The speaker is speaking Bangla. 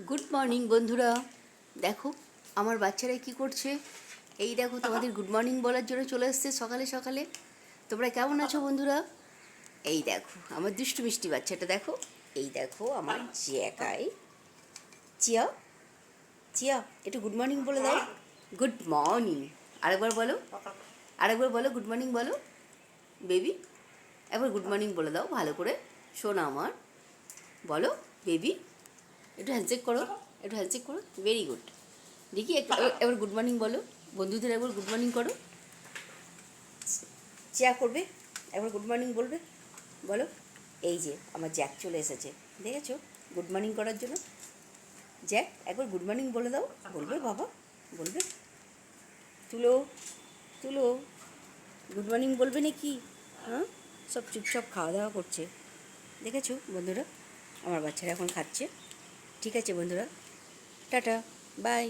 গুড মর্নিং বন্ধুরা। দেখো আমার বাচ্চারা কি করছে। এই দেখো তোমাদের গুড মর্নিং বলার জন্য চলে এসছে সকালে সকালে। তোমরা কেমন আছো বন্ধুরা? এই দেখো আমার দুষ্টু মিষ্টি বাচ্চাটা দেখো। এই দেখো আমার জ্যাকাই। চিয়া চিয়া একটু গুড মর্নিং বলে দাও। Good morning. আরেকবার বলো, আরেকবার বলো গুড মর্নিং বলো বেবি। একবার গুড মর্নিং বলে দাও ভালো করে। শোনো আমার, বলো বেবি। একটু হ্যান্ডশেক করো, একটু হ্যান্ডশেক করো। Very good. দেখি এবার গুড মর্নিং বলো বন্ধুদের, একবার গুড মর্নিং করো। চেয়া করবে, একবার গুড মর্নিং বলবে, বলো। এই যে আমার জ্যাক চলে এসেছে, দেখেছো গুড মর্নিং করার জন্য। জ্যাক একবার গুড মর্নিং বলে দাও। বলবে বাবা, বলবে। তুলো তুলো, গুড মর্নিং বলবে নাকি? হ্যাঁ, সব চুপচাপ খাওয়া দাওয়া করছে, দেখেছো বন্ধুরা। আমার বাচ্চারা এখন খাচ্ছে। ঠিক আছে বন্ধুরা, টাটা, বাই।